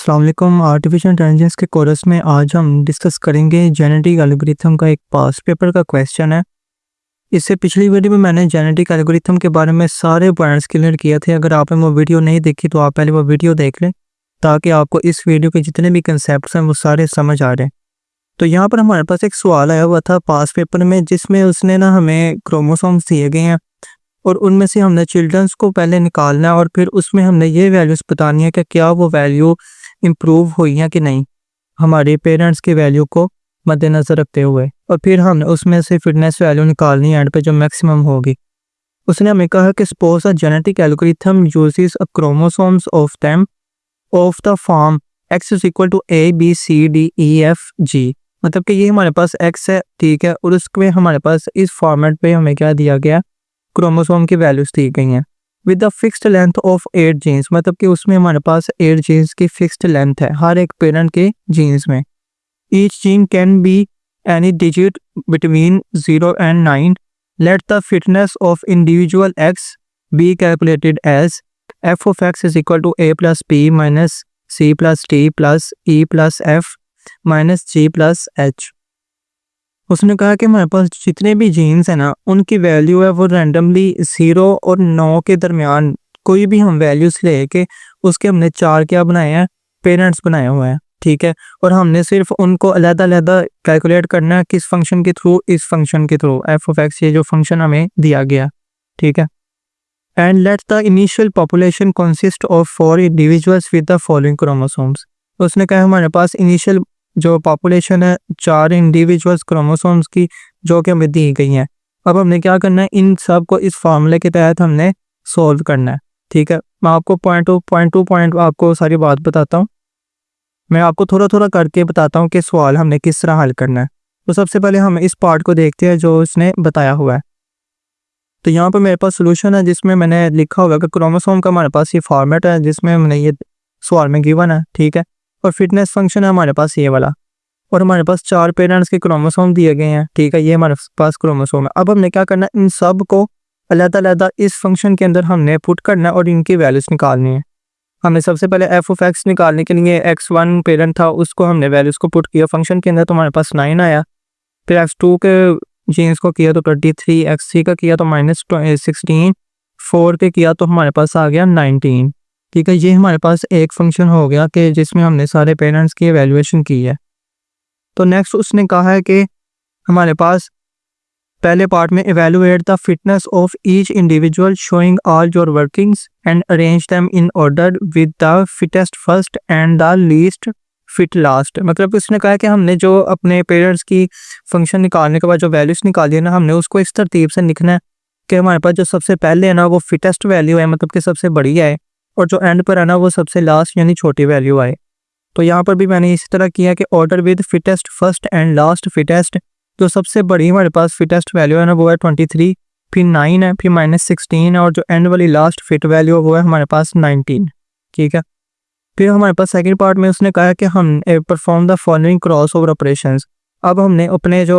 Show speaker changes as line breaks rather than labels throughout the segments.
अस्सलाम वालेकुम। Artificial intelligence के कोर्स में आज हम डिस्कस करेंगे जेनेटिक एल्गोरिथम का एक पास्ट पेपर का क्वेश्चन है। इससे पिछली वीडियो में मैंने जेनेटिक एल्गोरिथम के बारे में सारे पॉइंट्स क्लियर किए थे। अगर आपने वो वीडियो नहीं देखी तो आप पहले वो वीडियो देख लें ताकि आपको इस वीडियो के जितने भी कंसेप्ट हैं वो सारे समझ आ रहे हैं। तो यहाँ पर हमारे पास एक सवाल आया हुआ था पास्ट पेपर में, जिसमें उसने ना हमें क्रोमोसोम्स दिए गए हैं और उनमें से हमने चिल्ड्रंस को पहले निकालना है और फिर उसमें हमने ये वैल्यूज़ बतानी है कि क्या वो वैल्यू इम्प्रूव हुई हैं कि नहीं, हमारे पेरेंट्स की वैल्यू को मद्देनज़र रखते हुए। और फिर हमने उसमें से फिटनेस वैल्यू निकालनी है एंड पे जो मैक्सिमम होगी। उसने हमें कहा कि suppose a genetic algorithm uses a chromosomes of the form x is equal to a b c d e f g। मतलब कि ये हमारे पास x है, ठीक है, और उसमें हमारे पास इस फॉर्मेट पे हमें क्या दिया गया, क्रोमोसोम की वैल्यूज दी गई हैं with the fixed length of 8 genes. मतलब कि उसमें हमारे पास 8 जीन्स की फिक्स्ड लेंथ है हर एक पेरेंट के जीन्स में। Each gene can be any digit between 0 and 9। Let the fitness of individual x be calculated as f of x is equal to a plus b minus c plus d plus e plus f minus g plus h। उसने कहा कि हमारे पास जितने भी jeans हैं ना, उनकी value है वो रैंडमली 0 और 9 के दरमियान कोई भी हम वैल्यूज ले के उसके हमने 4 क्या बनाए हैं, पेरेंट्स बनाए हुए हैं, ठीक है। और हमने सिर्फ उनको अलग-अलग कैलकुलेट करना है किस फंक्शन के थ्रू, इस फंक्शन के थ्रू f of x, ये जो फंक्शन हमें दिया गया, ठीक है। And let the initial population consist of 4 individuals with the following chromosomes. उसने कहा हमारे पास इनिशियल जो पॉपुलेशन है 4 इंडिविजुअल्स क्रोमोसोम्स की जो कि हमें दी गई हैं। अब हमने क्या करना है, इन सब को इस फार्मूले के तहत हमने सॉल्व करना है, ठीक है। मैं आपको पॉइंट टू पॉइंट आपको सारी बात बताता हूँ। मैं आपको थोड़ा थोड़ा करके बताता हूँ कि सवाल हमने किस तरह हल करना है। तो सबसे पहले हम इस पार्ट को देखते हैं जो उसने बताया हुआ है। तो यहाँ पर मेरे पास सोल्यूशन है जिसमें मैंने लिखा हुआ है कि क्रोमोसोम का हमारे पास ये फॉर्मेट है जिसमें हमने ये सवाल में गिवन है, ठीक है। और फिटनेस फंक्शन है हमारे पास ये वाला, और हमारे पास 4 पेरेंट्स के क्रोमोसोम दिए गए हैं, ठीक है। ये हमारे पास क्रोमोसोम है। अब हमने क्या करना है, इन सब को अलग-अलग इस फंक्शन के अंदर हमने पुट करना है और इनकी वैल्यूज निकालनी है। हमने सबसे पहले f of x निकालने के लिए x1 पेरेंट था, उसको हमने वैल्यूज को पुट किया फंक्शन के अंदर, तो हमारे पास 9 आया। फिर x2 के जीन्स को किया तो 23, x3 का किया तो -16, 4 के किया तो हमारे पास आ गया 19, ठीक है। ये हमारे पास एक फंक्शन हो गया कि जिसमें हमने सारे पेरेंट्स की एवेल्युएशन की है। तो नेक्स्ट उसने कहा है कि हमारे पास पहले पार्ट में evaluate the fitness of each individual showing all your workings and arrange them in order with the fittest first and the least fit last. मतलब उसने कहा कि हमने जो अपने पेरेंट्स की फंक्शन निकालने के बाद जो वैल्यूज निकाली है ना, हमने उसको इस तरतीब से लिखना है कि हमारे पास जो सबसे पहले है ना वो फिटेस्ट वैल्यू है, मतलब कि सबसे बड़ी है, और जो एंड पर है ना वो सबसे लास्ट यानी छोटी वैल्यू आए। तो यहाँ पर भी मैंने इसी तरह किया कि order with fittest first and last fittest. जो सबसे बड़ी हमारे पास फिटेस्ट वैल्यू है ना वो है 23, फिर 9 है, फिर -16 है, और जो एंड वाली लास्ट फिट वैल्यू है वो है हमारे पास 19, ठीक है। फिर हमारे पास सेकंड पार्ट में उसने कहा कि हम perform the following cross over operations. अब हमने अपने जो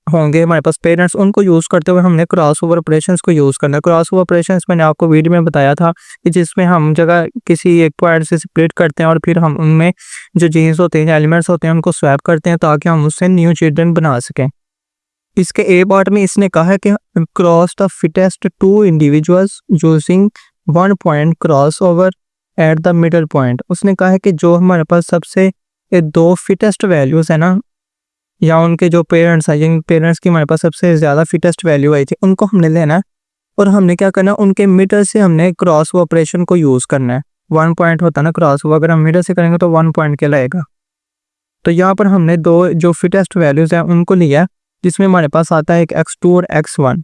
होंगे हमारे पास पेरेंट्स, उनको यूज़ करते हुए हमने क्रॉस ओवर ऑपरेशंस को यूज़ करना है। क्रॉस ओवर ऑपरेशंस मैंने आपको वीडियो में बताया था कि जिसमें हम जगह किसी एक पॉइंट से स्प्लिट करते हैं और फिर हम उनमें जो जीन्स होते हैं, एलिमेंट्स होते हैं, उनको स्वैप करते हैं ताकि हम उससे न्यू चिल्ड्रन बना सकें। इसके ए पार्ट में इसने कहा है कि cross the fittest 2 individuals using 1 point cross over at the middle point. उसने कहा है कि जो हमारे पास सबसे 2 फिटेस्ट वैल्यूज़ है ना, या उनके जो पेरेंट्स हैं, जिन पेरेंट्स की हमारे पास सबसे ज़्यादा फिटेस्ट वैल्यू आई थी, उनको हमने लेना है और हमने क्या करना है, उनके मिडल से हमने क्रॉस ओवर ऑपरेशन को यूज़ करना है। 1 पॉइंट होता है ना क्रॉस ओवर, अगर हम मिडल से करेंगे तो 1 पॉइंट कहलाएगा। तो यहाँ पर हमने 2 जो फिटेस्ट वैल्यूज़ हैं उनको लिया, जिसमें हमारे पास आता है एक x2 और x1।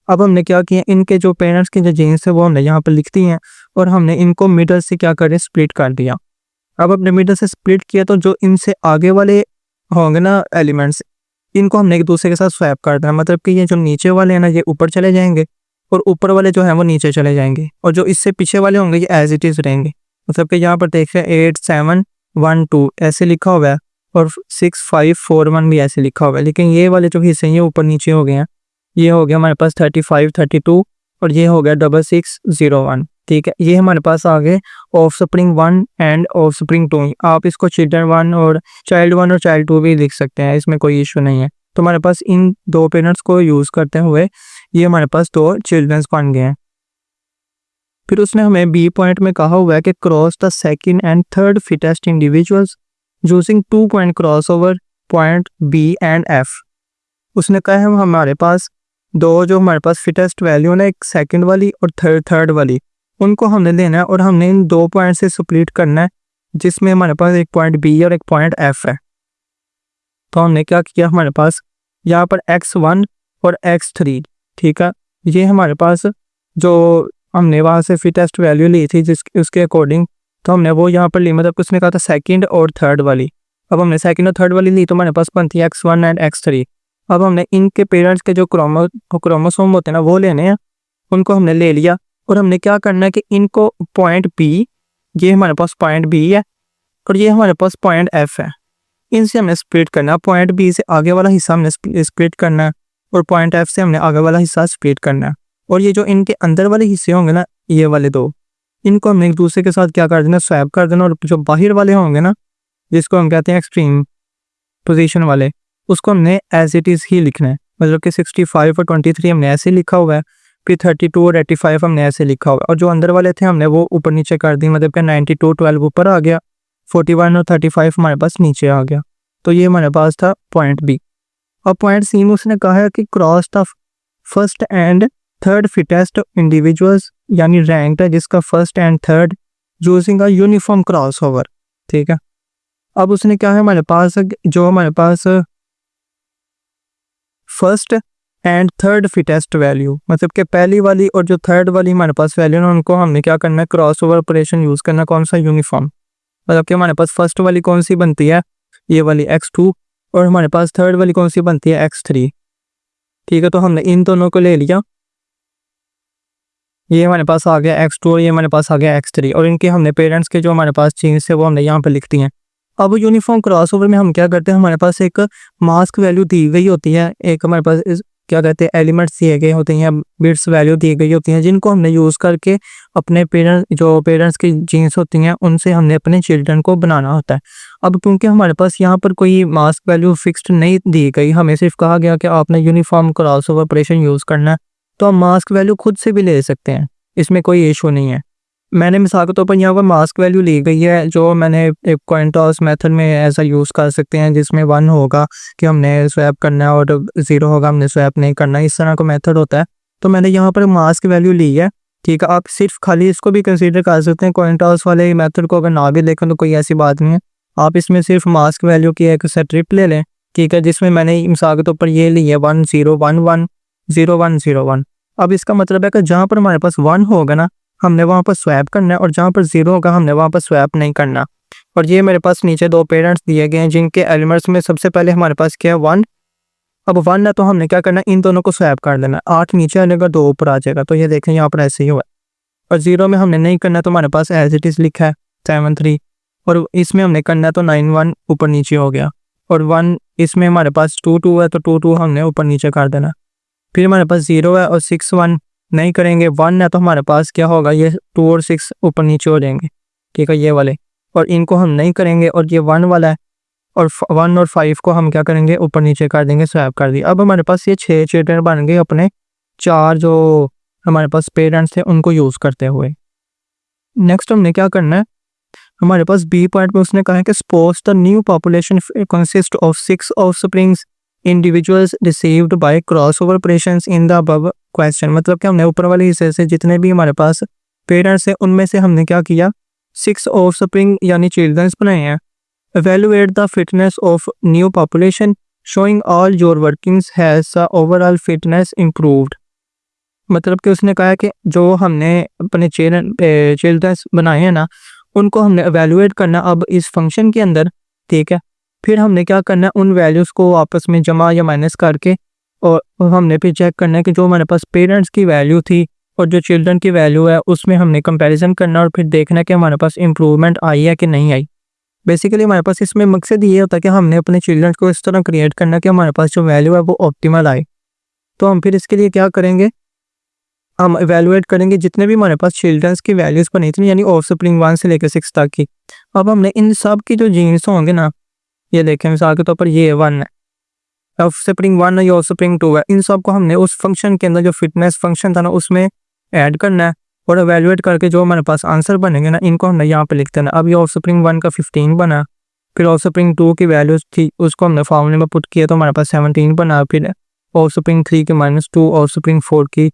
अब हमने क्या किया, इनके जो पेरेंट्स के जो जीन्स है वो हमने यहाँ पर लिख दी हैं और हमने इनको मिडल से क्या करें, स्प्लिट कर दिया। अब अपने मिडल से स्प्लिट किया तो जो इनसे आगे वाले होंगे ना एलिमेंट्स, इनको हमने एक दूसरे के साथ स्वैप कर देना। मतलब कि ये जो नीचे वाले हैं ना ये ऊपर चले जाएंगे और ऊपर वाले जो हैं वो नीचे चले जाएंगे, और जो इससे पीछे वाले होंगे ये एज इट इज़ रहेंगे। मतलब कि यहाँ पर देख रहे हैं 8 7 1 2 ऐसे लिखा हुआ है और 6 5 4 1 भी ऐसे लिखा हुआ है, लेकिन ये वाले जो हिस्से हैं ये ऊपर नीचे हो गए हैं। ये हो गया हमारे पास 35 32 और ये हो गया 66 01। ठीक है, ये हमारे पास आ गए of spring 1 end of spring 2। आप इसको चिल्ड्रन 1 और चाइल्ड 2 भी लिख सकते हैं, इसमें कोई इशू नहीं है। तो हमारे पास इन दो पेरेंट्स को यूज़ करते हुए ये हमारे पास दो चिल्ड्रंस बन गए हैं। फिर उसने हमें बी पॉइंट में कहा हुआ है कि cross the second and third fittest individuals using 2 point crossover point B and F. उसने कहा है हमारे पास दो जो हमारे पास फिटेस्ट वैल्यू ना, एक सेकंड वाली और थर्ड वाली, उनको हमने लेना है और हमने इन 2 पॉइंट से स्प्लिट करना है, जिसमें हमारे पास एक पॉइंट बी और एक पॉइंट एफ है। तो हमने क्या किया, हमारे पास यहाँ पर x1 और x3, ठीक है, ये हमारे पास जो हमने वहाँ से फिटेस्ट वैल्यू ली थी जिस उसके अकॉर्डिंग, तो हमने वो यहाँ पर ली, मतलब उसने कहा था सेकंड और थर्ड वाली। अब हमने सेकंड और थर्ड वाली ली तो हमारे पास बनती है x1 एंड x3। अब हमने इनके पेरेंट्स के जो क्रोमोसोम होते हैं ना वो लेने हैं, उनको हमने ले लिया और हमने क्या करना है कि इनको पॉइंट बी, ये हमारे पास पॉइंट बी है और ये हमारे पास पॉइंट एफ है, इनसे हमने स्प्लिट करना है। पॉइंट बी से आगे वाला हिस्सा हमने स्प्लिट करना है और पॉइंट एफ से हमने आगे वाला हिस्सा स्प्लिट करना है। और ये जो इनके अंदर वाले हिस्से होंगे ना, ये वाले दो, इनको हमने एक दूसरे के साथ क्या कर देना, स्वैप कर देना। और जो बाहर वाले होंगे ना, जिसको हम कहते हैं एक्सट्रीम पोजीशन वाले, उसको हमने एज इट इज़ ही लिखना है। मतलब कि 65 और 23 हमने ऐसे लिखा हुआ है, फिर 32 और 85 हमने ऐसे लिखा हुआ है। और जो अंदर वाले थे हमने वो ऊपर नीचे कर दी, मतलब कि 92 12 ऊपर आ गया, 41 और 35 हमारे पास नीचे आ गया। तो ये हमारे पास था पॉइंट बी। और पॉइंट सी में उसने कहा है कि cross the first and third fittest individuals, यानी रैंक है जिसका first and third using a uniform cross over, ठीक है। अब उसने क्या है हमारे पास, जो हमारे पास first and third fittest value, मतलब कि पहली वाली और जो थर्ड वाली हमारे पास वैल्यू ना, उनको हमने क्या करना है, क्रॉस ओवर ऑपरेशन यूज़ करना। कौन सा, यूनिफॉर्म। मतलब कि हमारे पास फर्स्ट वाली कौन सी बनती है, ये वाली x2, और हमारे पास थर्ड वाली कौन सी बनती है, x3, ठीक है। तो हमने इन दोनों को ले लिया, ये हमारे पास आ गया x2 और ये हमारे पास आ गया x3, और इनके हमने पेरेंट्स के जो हमारे पास जीन्स है वो हमने यहाँ पे लिख दी हैं। अब यूनिफॉर्म क्रॉसओवर में हम क्या करते हैं, हमारे पास एक मास्क वैल्यू दी गई होती है, एक हमारे पास क्या कहते हैं एलिमेंट्स दिए गए होते हैं, बिट्स वैल्यू दी गई होती हैं, जिनको हमने यूज़ करके अपने पेरेंट्स की जीन्स होती हैं उनसे हमने अपने चिल्ड्रन को बनाना होता है। अब क्योंकि हमारे पास यहाँ पर कोई मास्क वैल्यू फिक्स्ड नहीं दी गई, हमें सिर्फ कहा गया कि आपने यूनिफॉर्म क्रॉसओवर ऑपरेशन यूज़ करना है, तो हम मास्क वैल्यू खुद से भी ले सकते हैं, इसमें कोई इशू नहीं है। मैंने मिसाल के तौर पर यहाँ पर मास्क वैल्यू ली गई है, जो मैंने एक कॉइन टॉस मेथड में ऐसा यूज़ कर सकते हैं, जिसमें 1 होगा कि हमने स्वैप करना है और 0 होगा हमने स्वैप नहीं करना, इस तरह का मेथड होता है। तो मैंने यहाँ पर मास्क वैल्यू ली है, ठीक है। आप सिर्फ खाली इसको भी कंसीडर कर सकते हैं, कॉइन टॉस वाले मेथड को अगर ना भी देखें तो कोई ऐसी बात नहीं है। आप इसमें सिर्फ मास्क वैल्यू की एक स्ट्रिप ले लें, ठीक है, जिसमें मैंने मिसाल के तौर पर ये ली है 1 0 1 1 0 1 0 1। अब इसका मतलब है कि जहाँ पर हमारे पास 1 होगा ना, हमने वहाँ पर स्वैप करना है, और जहाँ पर 0 होगा हमने वहाँ पर स्वैप नहीं करना। और ये मेरे पास नीचे दो पेरेंट्स दिए गए हैं, जिनके एलिमेंट्स में सबसे पहले हमारे पास क्या है, 1। अब 1 है तो हमने क्या करना है, इन दोनों को स्वैप कर देना। 8 नीचे आ जाएगा, 2 ऊपर आ जाएगा, तो ये देखें यहाँ पर ऐसे ही हुआ। और 0 में हमने नहीं करना, तो हमारे पास एज इट इज़ लिखा है 7 3, और इसमें हमने करना है तो 9 1 ऊपर नीचे हो गया। और 1 इसमें हमारे पास 2 2 है, तो 2 2 हमने ऊपर नीचे कर देना। फिर हमारे पास 0 है और 6 1 नहीं करेंगे, 1 है तो हमारे पास क्या होगा, ये 2 और 6 ऊपर नीचे हो जाएंगे, ठीक है, ये वाले। और इनको हम नहीं करेंगे, और ये 1 वाला है, और 1 और 5 को हम क्या करेंगे, ऊपर नीचे कर देंगे, स्वैप कर दिया। अब हमारे पास ये 6 चिल्ड्रन बन गए अपने 4 जो हमारे पास पेरेंट्स थे उनको यूज़ करते हुए। नेक्स्ट हमने क्या करना है, हमारे पास बी पॉइंट में उसने कहा है कि suppose the new population consist of 6 offsprings individuals received by crossover operations in the above question. मतलब कि हमने ऊपर वाले हिस्से से जितने भी हमारे पास पेरेंट्स हैं उनमें से हमने क्या किया, 6 ऑफस्प्रिंग यानी चिल्ड्रंस बनाए हैं। Evaluate the fitness of new population showing all your workings has the overall fitness improved. मतलब कि उसने कहा कि जो हमने अपने चिल्ड्रंस बनाए हैं ना, उनको हमने एवेलुएट करना अब इस फंक्शन के अंदर, ठीक है। फिर हमने क्या करना है, उन वैल्यूज़ को आपस में जमा या माइनस करके, और हमने फिर चेक करना है कि जो हमारे पास पेरेंट्स की वैल्यू थी और जो चिल्ड्रन की वैल्यू है उसमें हमने कंपैरिजन करना, और फिर देखना है कि हमारे पास इम्प्रूवमेंट आई है कि नहीं आई। बेसिकली हमारे पास इसमें मकसद ये होता है कि हमने अपने चिल्ड्रन को इस तरह क्रिएट करना कि हमारे पास जो वैल्यू है वो ऑप्टिमल आए। तो हम फिर इसके लिए क्या करेंगे, हम इवैल्यूएट करेंगे जितने भी हमारे पास चिल्ड्रंस की वैल्यूज़ बनी थी, यानी ऑफस्प्रिंग 1 से लेकर 6 तक की। अब हमने इन सब की जो जीन्स होंगे ना, ये देखें मिसाल के तौर पर ये 1 है, ऑफस्प्रिंग 1 है, ये ऑफस्प्रिंग 2 है, इन सब को हमने उस फंक्शन के अंदर जो फिटनेस फंक्शन था ना उसमें ऐड करना है और इवैल्यूएट करके जो हमारे पास आंसर बनेंगे ना इनको हमने यहाँ पे लिख देना। अब ये ऑफस्प्रिंग 1 का 15 बना, फिर ऑफस्प्रिंग 2 की वैल्यूज़ थी उसको हमने फार्मूले में पुट किया तो हमारे पास 17 बना, फिर ऑफस्प्रिंग 3 की -2, ऑफस्प्रिंग 4 की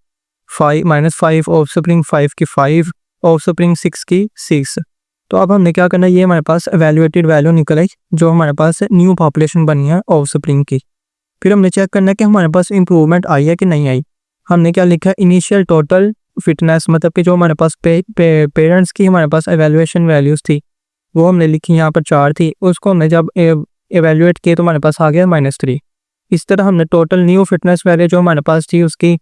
-5, ऑफस्प्रिंग 5 की 5, ऑफस्प्रिंग 6 की 6। तो अब हमने क्या करना है, ये हमारे पास इवैल्यूएटेड वैल्यू निकल आई जो हमारे पास न्यू पॉपुलेशन बनी है ऑफस्प्रिंग की। फिर हमने चेक करना है कि हमारे पास इंप्रूवमेंट आई है कि नहीं आई। हमने क्या लिखा है, इनिशियल टोटल फिटनेस, मतलब कि जो हमारे पास पेरेंट्स की हमारे पास एवेल्यूएशन वैल्यूज़ थी वो हमने लिखी, यहाँ पर 4 थी, उसको हमने जब एवेल्यूएट किए तो हमारे पास आ गया -3। इस तरह हमने टोटल न्यू फिटनेस वैल्यू जो हमारे पास थी उसकी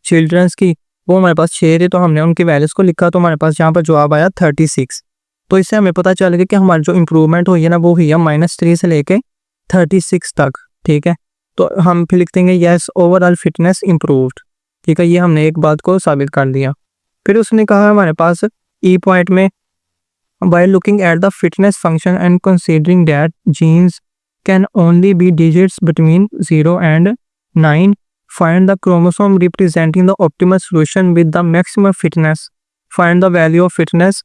चिल्ड्रंस की, वो हमारे पास 6 थे, तो हमने उनकी वैल्यूज़ को लिखा तो हमारे पास यहाँ पर जवाब आया 36। तो इससे हमें पता चल गया कि हमारी जो इम्प्रूवमेंट हुई है ना वो हुई है -3 से लेके 36 तक। ठीक है, तो हम फिर लिख देंगे यस ओवरऑल फिटनेस इम्प्रूव्ड। ठीक है, ये हमने एक बात को साबित कर दिया। फिर उसने कहा हमारे पास ई पॉइंट में, by looking at the fitness function and considering that genes can only be digits between 0 and 9, find the chromosome representing the optimal solution with the maximum fitness, find the value of fitness,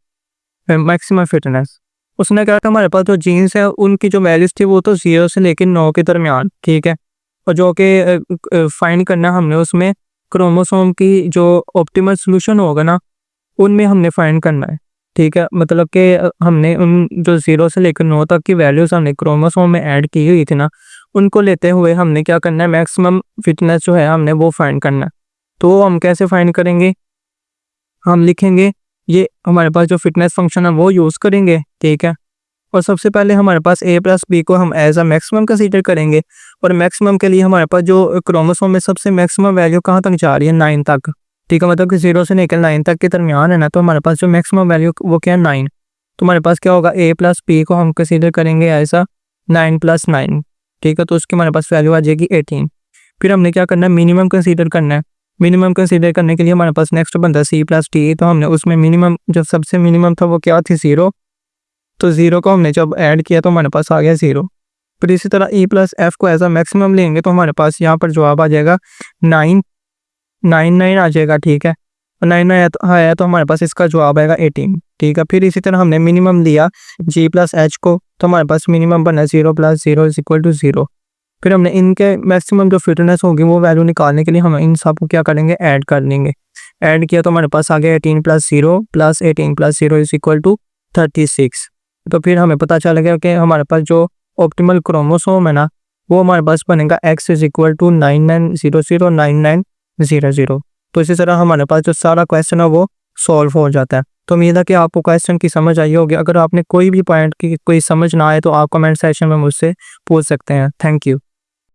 maximum fitness. उसने कहा कि हमारे पास जो jeans है उनकी जो values थी वो तो 0 से लेकर 9 के दरमियान। ठीक है, और जो कि फाइंड करना हमने उसमें क्रोमोसोम की जो ऑप्टिमल सॉल्यूशन होगा ना उनमें हमने फाइंड करना है। ठीक है, मतलब कि हमने उन जो 0 से लेकर 9 तक की वैल्यूज़ हमने क्रोमोसोम में ऐड की हुई थी ना, उनको लेते हुए हमने क्या करना है, मैक्सिमम फिटनेस जो है हमने वो फाइंड करना है। तो वो हम कैसे फाइंड करेंगे, हम लिखेंगे ये हमारे पास जो फिटनेस फंक्शन है वो यूज़ करेंगे। ठीक है, और सबसे पहले हमारे पास a प्लस बी को हम एज अ मैक्सिमम कंसीडर करेंगे, और मैक्सिमम के लिए हमारे पास जो क्रोमोसोम में सबसे मैक्सिमम वैल्यू कहाँ तक जा रही है, 9 तक। ठीक है, मतलब कि 0 से लेकर 9 तक के दरमियान है ना, तो हमारे पास जो मैक्सिमम वैल्यू वो क्या है, 9। तो हमारे पास क्या होगा, a प्लस बी को हम कंसीडर करेंगे एज अ 9 + 9। ठीक है, तो उसकी हमारे पास वैल्यू आ जाएगी 18। फिर हमने क्या करना है, मिनिमम कंसीडर करना है। मिनिमम कंसीडर करने के लिए हमारे पास नेक्स्ट बनता है c + d, तो हमने उसमें मिनिमम जो सबसे मिनिमम था वो क्या थी, 0। तो 0 को हमने जब ऐड किया तो हमारे पास आ गया 0। फिर इसी तरह e + f को एज अ मैक्सिमम लेंगे तो हमारे पास यहाँ पर जवाब आ जाएगा 999 आ जाएगा। ठीक है, और 99 आया तो हमारे पास इसका जवाब आएगा 18। ठीक है, फिर इसी तरह हमने मिनिमम लिया g + h को, तो हमारे पास मिनिमम बना 0 + 0 = 0। फिर हमने इनके मैक्सिमम जो फिटनेस होगी वो वैल्यू निकालने के लिए हम इन सब को क्या करेंगे, ऐड कर लेंगे। ऐड किया तो हमारे पास आ गया 18 + 0 + 18 + 0 = 36। तो फिर हमें पता चल गया कि हमारे पास जो ऑप्टिमल क्रोमोसोम है ना वो हमारे पास बनेगा x = 99009900। तो इसी तरह हमारे पास जो सारा क्वेश्चन है वो सॉल्व हो जाता है। तो उम्मीद है कि आपको क्वेश्चन की समझ आई होगी। अगर आपने कोई भी पॉइंट की कोई समझ ना आए तो आप कमेंट सेक्शन में मुझसे पूछ सकते हैं। Thank you.